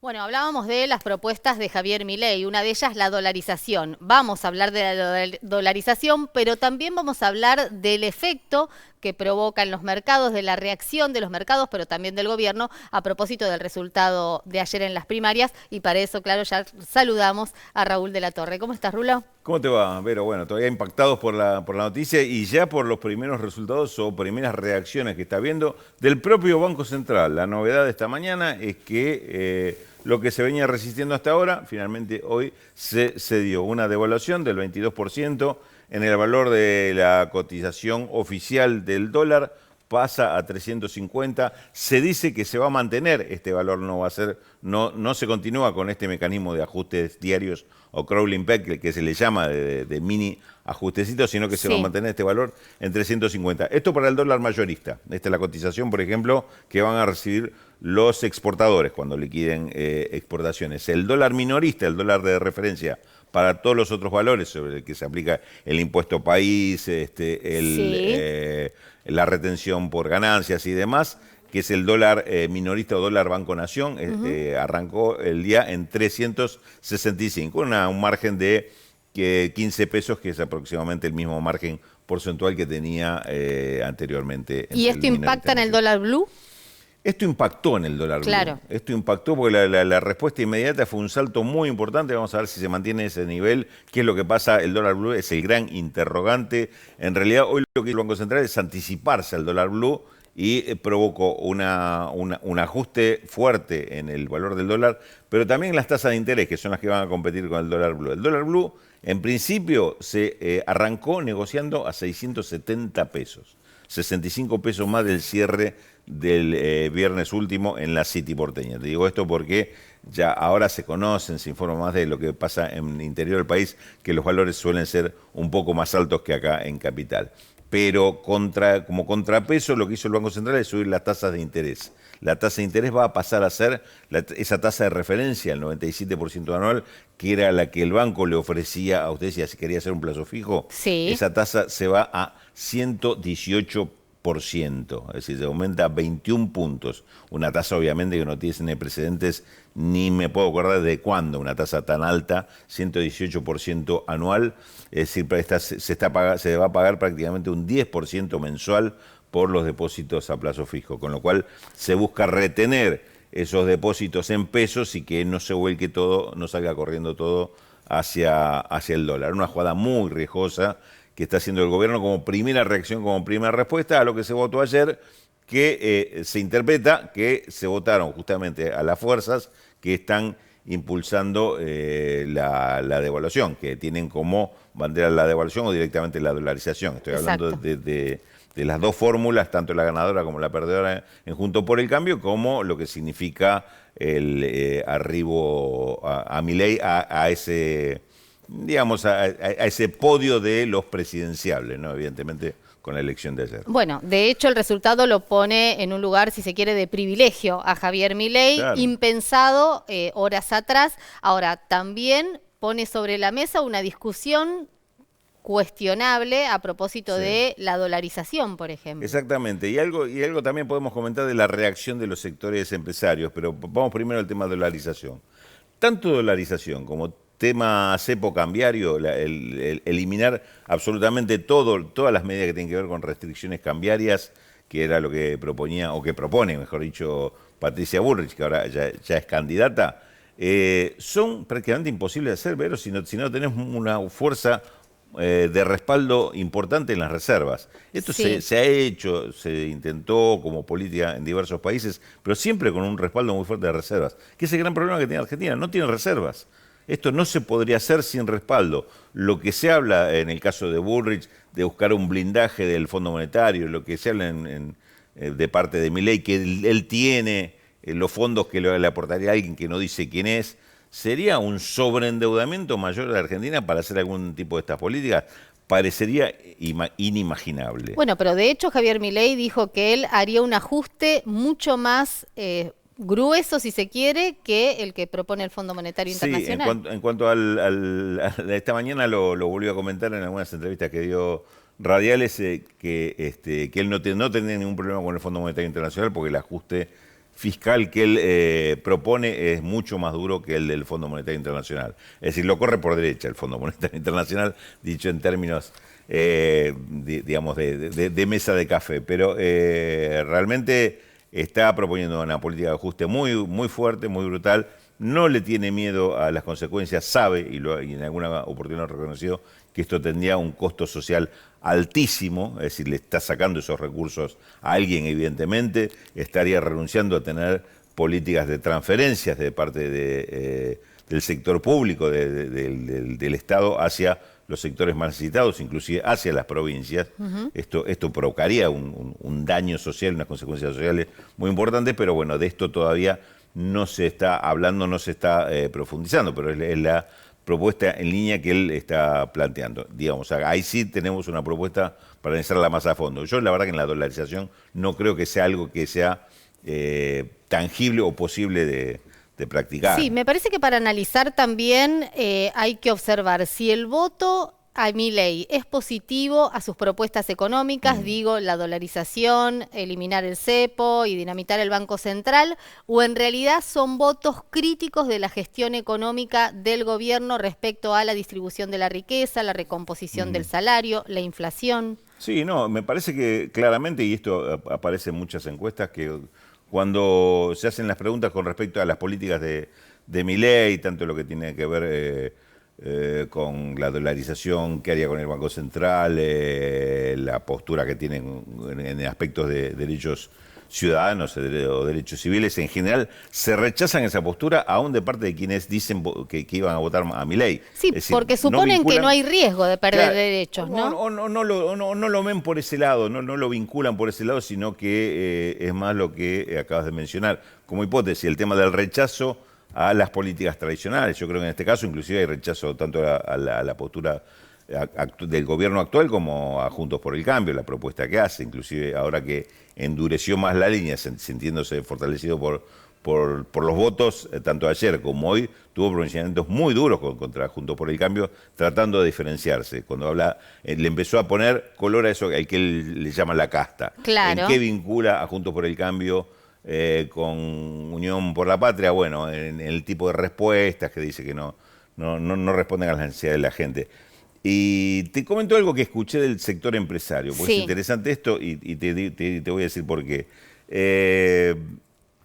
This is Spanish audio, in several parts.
Bueno, hablábamos de las propuestas de Javier Milei, una de ellas la dolarización. Vamos a hablar de la dolarización, pero también vamos a hablar del efecto que provoca en los mercados, de la reacción de los mercados, pero también del gobierno, a propósito del resultado de ayer en las primarias. Y para eso, claro, ya saludamos a Raúl de la Torre. ¿Cómo estás, Rulo? ¿Cómo te va, Vero? Bueno, todavía impactados por la noticia y ya por los primeros resultados o primeras reacciones que está viendo del propio Banco Central. La novedad de esta mañana es que lo que se venía resistiendo hasta ahora, finalmente hoy se dio una devaluación del 22% en el valor de la cotización oficial del dólar, pasa a 350. Se dice que se va a mantener este valor, no se continúa con este mecanismo de ajustes diarios o crawling peg, que se le llama de mini ajustecito, sino que se va a Sí. mantener este valor en 350. Esto para el dólar mayorista. Esta es la cotización, por ejemplo, que van a recibir los exportadores cuando liquiden exportaciones. El dólar minorista, el dólar de referencia, para todos los otros valores sobre el que se aplica el impuesto país, Sí. la retención por ganancias y demás, que es el dólar minorista o dólar Banco Nación, arrancó el día en 365, un margen de 15 pesos, que es aproximadamente el mismo margen porcentual que tenía anteriormente ¿Y entre esto el minorista impacta y en el mayor. dólar blue? Esto impactó en el dólar blue. Claro. Esto impactó porque la respuesta inmediata fue un salto muy importante. Vamos a ver si se mantiene ese nivel. ¿Qué es lo que pasa? El dólar blue es el gran interrogante. En realidad, hoy lo que hizo el Banco Central es anticiparse al dólar blue y provocó un ajuste fuerte en el valor del dólar, pero también las tasas de interés, que son las que van a competir con el dólar blue. El dólar blue, en principio, se arrancó negociando a 670 pesos. 65 pesos más del cierre del viernes último en la City porteña. Te digo esto porque ya ahora se conocen, se informa más de lo que pasa en el interior del país, que los valores suelen ser un poco más altos que acá en Capital. Pero como contrapeso, lo que hizo el Banco Central es subir las tasas de interés. La tasa de interés va a pasar a ser esa tasa de referencia, el 97% anual, que era la que el banco le ofrecía a usted si quería hacer un plazo fijo. Sí. Esa tasa se va a 118%, es decir, se aumenta 21 puntos. Una tasa obviamente que no tiene precedentes, ni me puedo acordar de cuándo una tasa tan alta, 118% anual, es decir, se va a pagar prácticamente un 10% mensual por los depósitos a plazo fijo, con lo cual se busca retener esos depósitos en pesos y que no se vuelque todo, no salga corriendo todo hacia el dólar. Una jugada muy riesgosa que está haciendo el gobierno como primera reacción, como primera respuesta a lo que se votó ayer, que se interpreta que se votaron justamente a las fuerzas que están impulsando la devaluación, que tienen como bandera la devaluación o directamente la dolarización. Estoy hablando Exacto. de las dos fórmulas, tanto la ganadora como la perdedora en Juntos por el Cambio, como lo que significa el arribo a Milei a ese, digamos, a ese podio de los presidenciables, ¿no? Evidentemente con la elección de ayer. Bueno, de hecho el resultado lo pone en un lugar, si se quiere, de privilegio a Javier Milei, Claro. impensado horas atrás. Ahora, también pone sobre la mesa una discusión cuestionable a propósito Sí. de la dolarización, por ejemplo. Exactamente, y algo también podemos comentar de la reacción de los sectores empresarios, pero vamos primero al tema de dolarización. Tanto dolarización como tema cepo cambiario, eliminar absolutamente todas las medidas que tienen que ver con restricciones cambiarias, que era lo que proponía, o que propone, mejor dicho, Patricia Bullrich, que ahora ya es candidata, son prácticamente imposibles de hacer, pero si no tenés una fuerza de respaldo importante en las reservas. Esto Sí. se ha hecho, se intentó como política en diversos países, pero siempre con un respaldo muy fuerte de reservas, que es el gran problema que tiene Argentina, no tiene reservas. Esto no se podría hacer sin respaldo. Lo que se habla en el caso de Bullrich, de buscar un blindaje del Fondo Monetario, lo que se habla de parte de Milei, que él tiene los fondos que le aportaría a alguien que no dice quién es, ¿sería un sobreendeudamiento mayor de la Argentina para hacer algún tipo de estas políticas? Parecería inimaginable. Bueno, pero de hecho Javier Milei dijo que él haría un ajuste mucho más grueso, si se quiere, que el que propone el Fondo Monetario Sí, en Internacional. cuanto, en cuanto a esta mañana lo volvió a comentar en algunas entrevistas que dio radiales, que él no tenía ningún problema con el Fondo Monetario Internacional porque el ajuste fiscal que él propone es mucho más duro que el del Fondo Monetario Internacional. Es decir, lo corre por derecha el Fondo Monetario Internacional, dicho en términos, digamos, de mesa de café. Pero realmente está proponiendo una política de ajuste muy, muy fuerte, muy brutal. No le tiene miedo a las consecuencias, sabe, y en alguna oportunidad ha reconocido, que esto tendría un costo social altísimo, es decir, le está sacando esos recursos a alguien, evidentemente, estaría renunciando a tener políticas de transferencias de parte del sector público, del Estado, hacia los sectores más necesitados, inclusive hacia las provincias. Esto provocaría un daño social, unas consecuencias sociales muy importantes, pero bueno, de esto todavía no se está hablando, no se está profundizando, pero es la propuesta en línea que él está planteando. Digamos, ahí sí tenemos una propuesta para analizarla más a fondo. Yo la verdad que en la dolarización no creo que sea algo que sea tangible o posible de practicar. Sí, me parece que para analizar también hay que observar si el voto a Milei es positivo a sus propuestas económicas, digo, la dolarización, eliminar el cepo y dinamitar el Banco Central, o en realidad son votos críticos de la gestión económica del gobierno respecto a la distribución de la riqueza, la recomposición del salario, la inflación. Sí, no, me parece que claramente, y esto aparece en muchas encuestas, que cuando se hacen las preguntas con respecto a las políticas de Milei, tanto lo que tiene que ver con la dolarización, qué haría con el Banco Central, la postura que tienen en aspectos de derechos ciudadanos o derechos civiles, en general se rechazan esa postura aún de parte de quienes dicen que iban a votar a Milei. Sí, es decir, porque suponen que no hay riesgo de perder derechos, ¿no? No lo ven por ese lado, no lo vinculan por ese lado, sino que es más lo que acabas de mencionar. Como hipótesis, el tema del rechazo a las políticas tradicionales. Yo creo que en este caso inclusive hay rechazo tanto a la postura del gobierno actual como a Juntos por el Cambio, la propuesta que hace, inclusive ahora que endureció más la línea, sintiéndose fortalecido por los votos, tanto ayer como hoy, tuvo pronunciamientos muy duros contra Juntos por el Cambio, tratando de diferenciarse. Cuando habla, le empezó a poner color a eso al que él le llama la casta. Claro. ¿En qué vincula a Juntos por el Cambio con Unión por la Patria? Bueno, en el tipo de respuestas que dice que no responden a las necesidades de la gente. Y te comento algo que escuché del sector empresario, porque es interesante esto y te voy a decir por qué.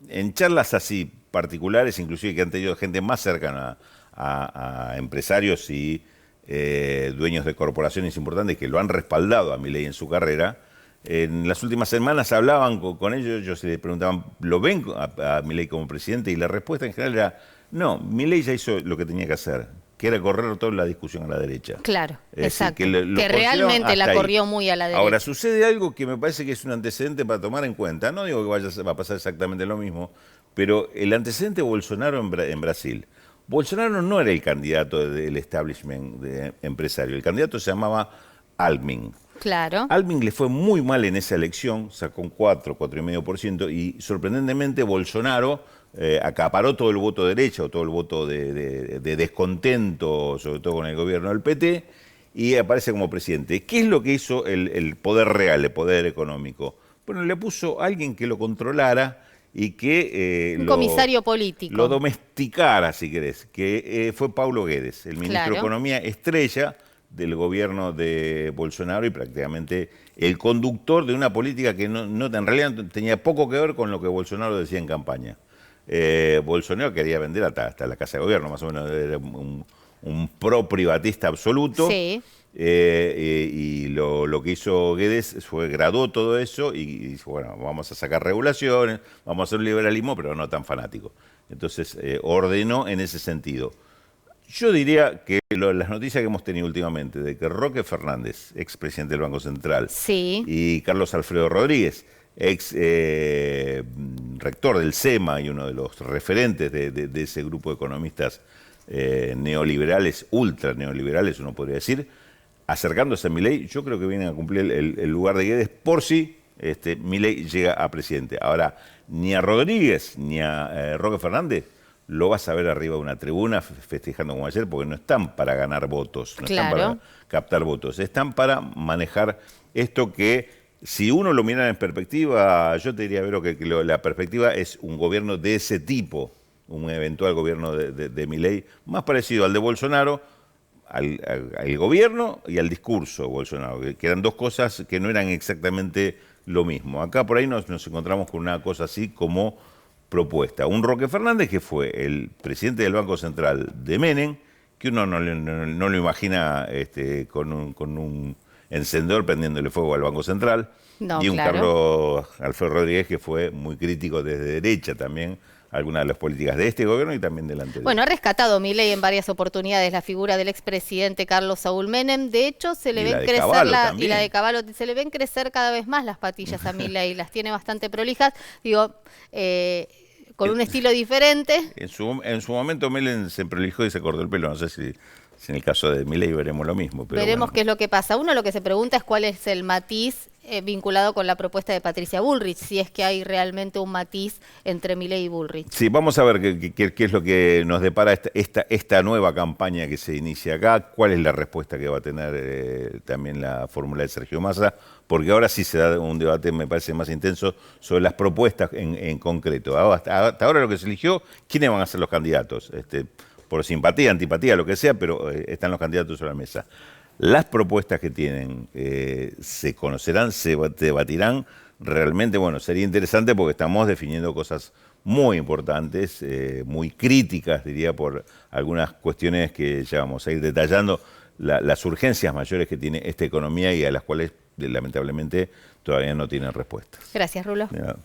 En charlas así particulares, inclusive que han tenido gente más cercana a empresarios y dueños de corporaciones importantes que lo han respaldado a Milei en su carrera, en las últimas semanas hablaban con ellos le preguntaban, ¿lo ven a Milei como presidente? Y la respuesta en general era, no, Milei ya hizo lo que tenía que hacer, que era correr toda la discusión a la derecha. Claro, exacto. Que realmente la corrió muy a la derecha. Ahora, sucede algo que me parece que es un antecedente para tomar en cuenta. No digo que va a pasar exactamente lo mismo, pero el antecedente de Bolsonaro en Brasil. Bolsonaro no era el candidato del establishment empresario. El candidato se llamaba Alckmin. Claro. Alckmin le fue muy mal en esa elección, sacó un 4,5%, y sorprendentemente Bolsonaro acaparó todo el voto de derecha o todo el voto de descontento, sobre todo con el gobierno del PT, y aparece como presidente. ¿Qué es lo que hizo el poder real, el poder económico? Bueno, le puso a alguien que lo controlara y que un comisario político. Lo domesticara, si querés, que fue Paulo Guedes, el ministro de Economía estrella del gobierno de Bolsonaro y prácticamente el conductor de una política que en realidad tenía poco que ver con lo que Bolsonaro decía en campaña. Bolsonaro quería vender hasta la Casa de Gobierno, más o menos era un pro privatista absoluto. Sí. Y lo que hizo Guedes fue graduó todo eso y dijo, bueno, vamos a sacar regulaciones, vamos a hacer un liberalismo, pero no tan fanático. Entonces ordenó en ese sentido. Yo diría que las noticias que hemos tenido últimamente, de que Roque Fernández, expresidente del Banco Central, y Carlos Alfredo Rodríguez, ex rector del SEMA y uno de los referentes de ese grupo de economistas neoliberales, ultra neoliberales, uno podría decir, acercándose a Milei, yo creo que vienen a cumplir el lugar de Guedes por si Milei llega a presidente. Ahora, ni a Rodríguez ni a Roque Fernández lo vas a ver arriba de una tribuna festejando como ayer, porque no están para ganar votos, no están para captar votos, están para manejar esto que Si uno lo mira en perspectiva, yo te diría, Vero, que la perspectiva es un gobierno de ese tipo, un eventual gobierno de Milei, más parecido al de Bolsonaro, al gobierno y al discurso de Bolsonaro, que eran dos cosas que no eran exactamente lo mismo. Acá por ahí nos encontramos con una cosa así como propuesta. Un Roque Fernández que fue el presidente del Banco Central de Menem, que uno no lo imagina con un encendedor prendiéndole fuego al Banco Central, No, y un claro. Carlos Alfredo Rodríguez que fue muy crítico desde derecha también, algunas de las políticas de este gobierno y también del anterior. Bueno, ha rescatado Milei en varias oportunidades la figura del expresidente Carlos Saúl Menem. De hecho, se le Y ven la de crecer Cavallo y la también. de Cavallo, se le ven crecer cada vez más las patillas a Milei, las tiene bastante prolijas. Digo, con un estilo diferente. En su momento Menem se prolijó y se cortó el pelo. No sé si en el caso de Milei veremos lo mismo. Pero Veremos bueno. qué es lo que pasa. Uno lo que se pregunta es cuál es el matiz vinculado con la propuesta de Patricia Bullrich, si es que hay realmente un matiz entre Milei y Bullrich. Sí, vamos a ver qué es lo que nos depara esta nueva campaña que se inicia acá, cuál es la respuesta que va a tener también la fórmula de Sergio Massa, porque ahora sí se da un debate, me parece, más intenso sobre las propuestas en concreto. Hasta ahora lo que se eligió, ¿quiénes van a ser los candidatos? Por simpatía, antipatía, lo que sea, pero están los candidatos sobre la mesa. Las propuestas que tienen se conocerán, se debatirán. Realmente, bueno, sería interesante porque estamos definiendo cosas muy importantes, muy críticas, diría, por algunas cuestiones que ya vamos a ir detallando, las urgencias mayores que tiene esta economía y a las cuales, lamentablemente, todavía no tienen respuesta. Gracias, Rulo. Mira,